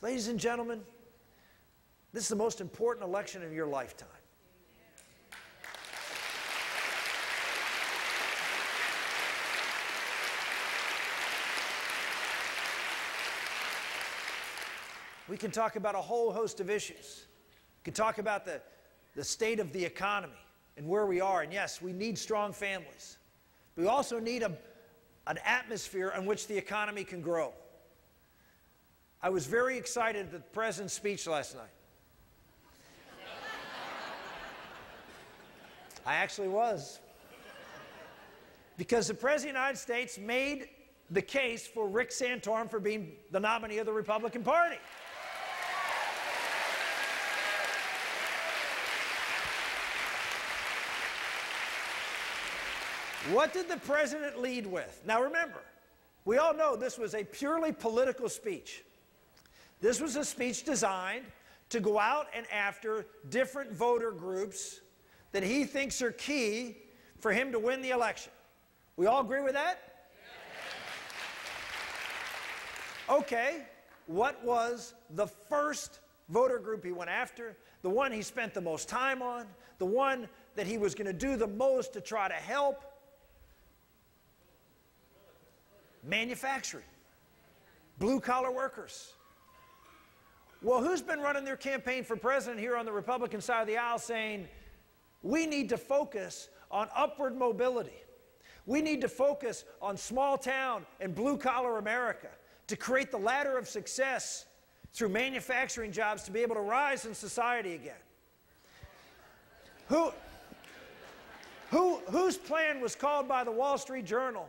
Ladies and gentlemen, this is the most important election of your lifetime. We can talk about a whole host of issues. We can talk about the state of the economy and where we are. And yes, we need strong families. But we also need an atmosphere in which the economy can grow. I was very excited at the President's speech last night. I actually was. Because the President of the United States made the case for Rick Santorum for being the nominee of the Republican Party. What did the President lead with? Now remember, we all know this was a purely political speech. This was a speech designed to go out and after different voter groups that he thinks are key for him to win the election. We all agree with that? Okay, what was the first voter group he went after? The one he spent the most time on? The one that he was going to do the most to try to help? Manufacturing. Blue-collar workers. Well, who's been running their campaign for president here on the Republican side of the aisle saying, we need to focus on upward mobility. We need to focus on small town and blue-collar America to create the ladder of success through manufacturing jobs to be able to rise in society again. Whose plan was called by the Wall Street Journal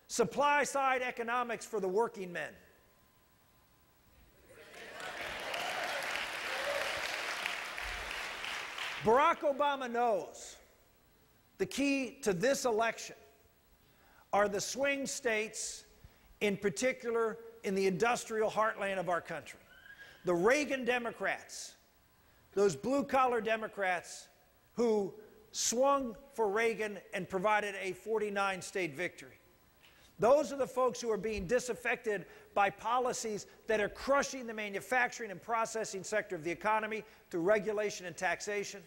supply-side economics for the working men? Barack Obama knows the key to this election are the swing states, in particular in the industrial heartland of our country. The Reagan Democrats, those blue-collar Democrats who swung for Reagan and provided a 49-state victory. Those are the folks who are being disaffected by policies that are crushing the manufacturing and processing sector of the economy through regulation and taxation,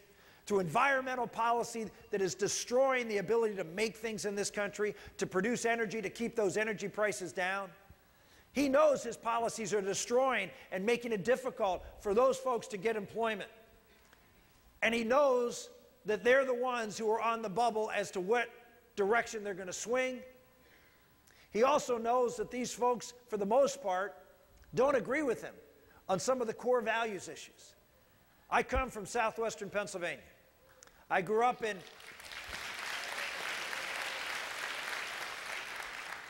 through environmental policy that is destroying the ability to make things in this country, to produce energy, to keep those energy prices down. He knows his policies are destroying and making it difficult for those folks to get employment. And he knows that they're the ones who are on the bubble as to what direction they're going to swing. He also knows that these folks, for the most part, don't agree with him on some of the core values issues. I come from southwestern Pennsylvania. I grew up in...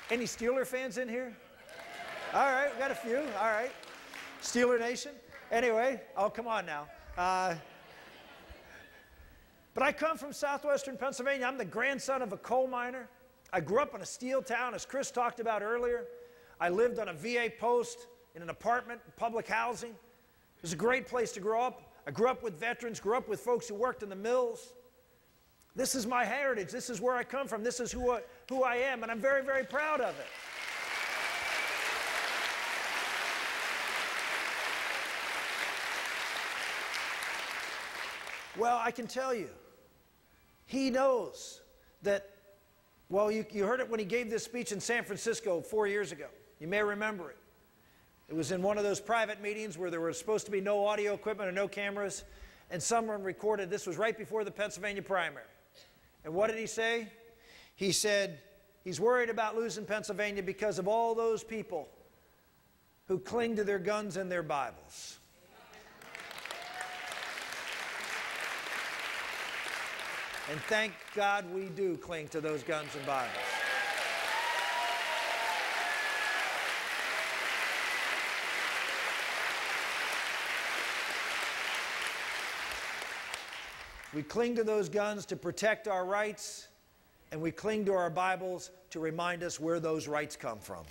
Any Steeler fans in here? All right, we got a few. All right. Steeler Nation. Anyway, oh, come on now. But I come from southwestern Pennsylvania. I'm the grandson of a coal miner. I grew up in a steel town, as Chris talked about earlier. I lived on a VA post in an apartment, public housing. It was a great place to grow up. I grew up with veterans, grew up with folks who worked in the mills. This is my heritage. This is where I come from. This is who I am, and I'm very, very proud of it. Well, I can tell you, he knows that. Well, you heard it when he gave this speech in San Francisco 4 years ago. You may remember it. It was in one of those private meetings where there was supposed to be no audio equipment or no cameras, and someone recorded. This was right before the Pennsylvania primary. And what did he say? He said he's worried about losing Pennsylvania because of all those people who cling to their guns and their Bibles. And thank God we do cling to those guns and Bibles. We cling to those guns to protect our rights, and we cling to our Bibles to remind us where those rights come from.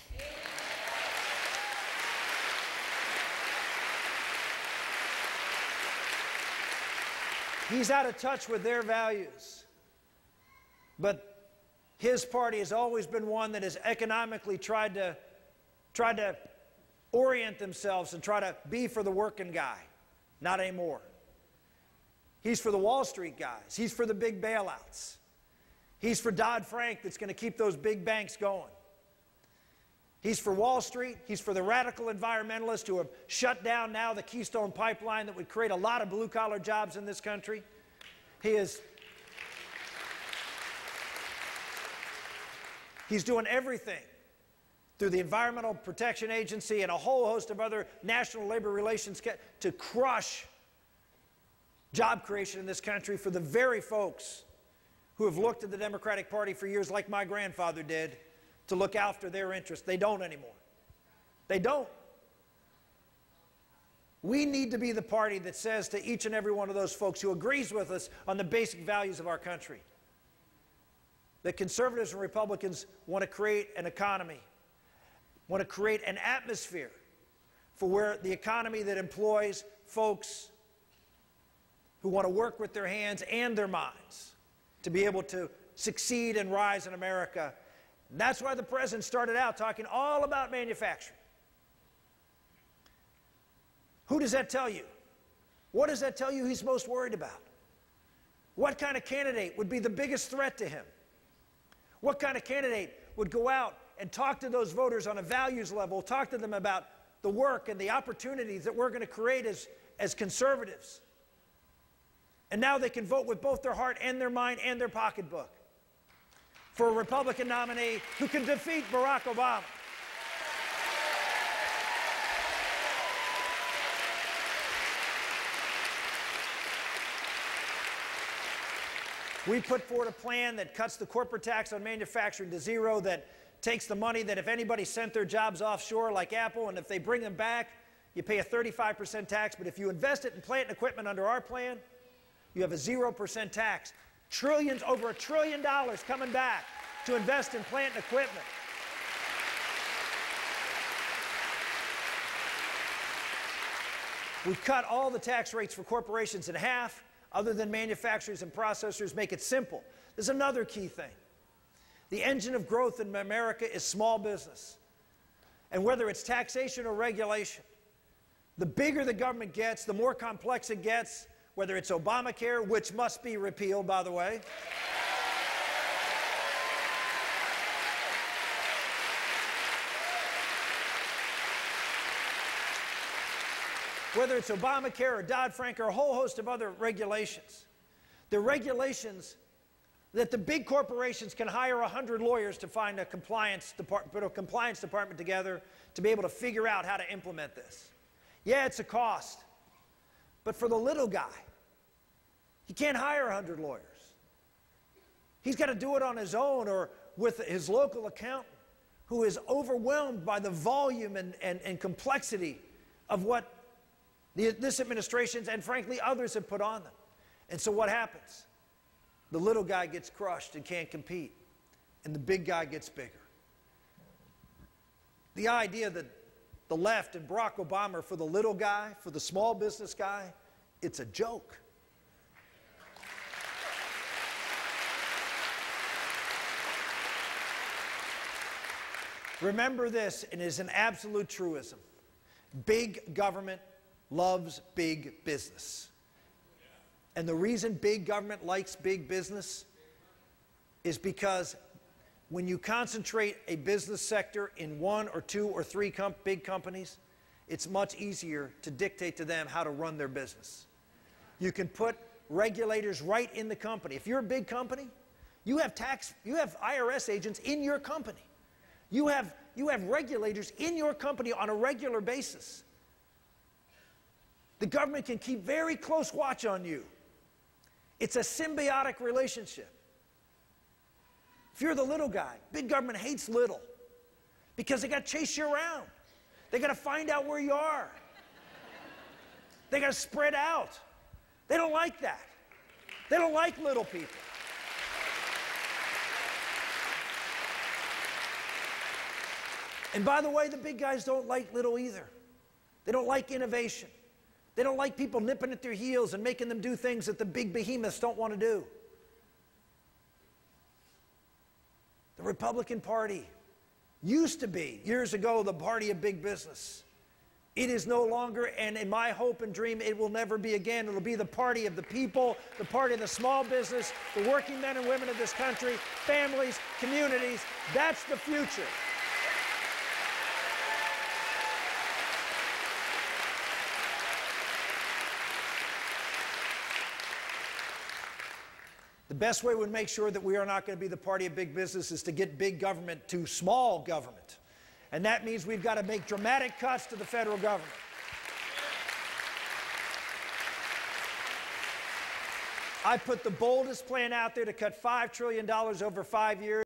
He's out of touch with their values. But his party has always been one that has economically tried to orient themselves and try to be for the working guy. Not anymore. He's for the Wall Street guys. He's for the big bailouts. He's for Dodd-Frank that's going to keep those big banks going. He's for Wall Street. He's for the radical environmentalists who have shut down now the Keystone Pipeline that would create a lot of blue-collar jobs in this country. He's doing everything through the Environmental Protection Agency and a whole host of other national labor relations to crush job creation in this country for the very folks who have looked at the Democratic Party for years, like my grandfather did, to look after their interests. They don't anymore. They don't. We need to be the party that says to each and every one of those folks who agrees with us on the basic values of our country that conservatives and Republicans want to create an economy, want to create an atmosphere for where the economy that employs folks who want to work with their hands and their minds to be able to succeed and rise in America. And that's why the president started out talking all about manufacturing. Who does that tell you? What does that tell you he's most worried about? What kind of candidate would be the biggest threat to him? What kind of candidate would go out and talk to those voters on a values level, talk to them about the work and the opportunities that we're going to create as conservatives? And now they can vote with both their heart and their mind and their pocketbook for a Republican nominee who can defeat Barack Obama. We put forward a plan that cuts the corporate tax on manufacturing to zero, that takes the money that if anybody sent their jobs offshore like Apple, and if they bring them back, you pay a 35% tax, but if you invest it in plant and equipment under our plan, you have a 0% tax. Trillions, over $1 trillion coming back to invest in plant and equipment. We cut all the tax rates for corporations in half, other than manufacturers and processors. Make it simple. There's another key thing. The engine of growth in America is small business. And whether it's taxation or regulation, the bigger the government gets, the more complex it gets, whether it's Obamacare, which must be repealed, by the way, whether it's Obamacare or Dodd-Frank or a whole host of other regulations. The regulations that the big corporations can hire 100 lawyers to find a compliance department together to be able to figure out how to implement this. Yeah, it's a cost. But for the little guy, he can't hire 100 lawyers. He's got to do it on his own or with his local accountant who is overwhelmed by the volume and complexity of what this administration and frankly others have put on them. And so what happens? The little guy gets crushed and can't compete, and the big guy gets bigger. The idea that the left and Barack Obama are for the little guy, for the small business guy, it's a joke. Remember this, and it is an absolute truism. Big government loves big business. And the reason big government likes big business is because when you concentrate a business sector in one or two or three big companies, it's much easier to dictate to them how to run their business. You can put regulators right in the company. If you're a big company, you have IRS agents in your company. You have regulators in your company on a regular basis. The government can keep very close watch on you. It's a symbiotic relationship. If you're the little guy, big government hates little because they got to chase you around. They got to find out where you are. They got to spread out. They don't like that. They don't like little people. And by the way, the big guys don't like little either. They don't like innovation. They don't like people nipping at their heels and making them do things that the big behemoths don't want to do. The Republican Party used to be, years ago, the party of big business. It is no longer, and in my hope and dream, it will never be again. It'll be the party of the people, the party of the small business, the working men and women of this country, families, communities. That's the future. The best way we would make sure that we are not going to be the party of big business is to get big government to small government. And that means we've got to make dramatic cuts to the federal government. I put the boldest plan out there to cut $5 trillion over 5 years.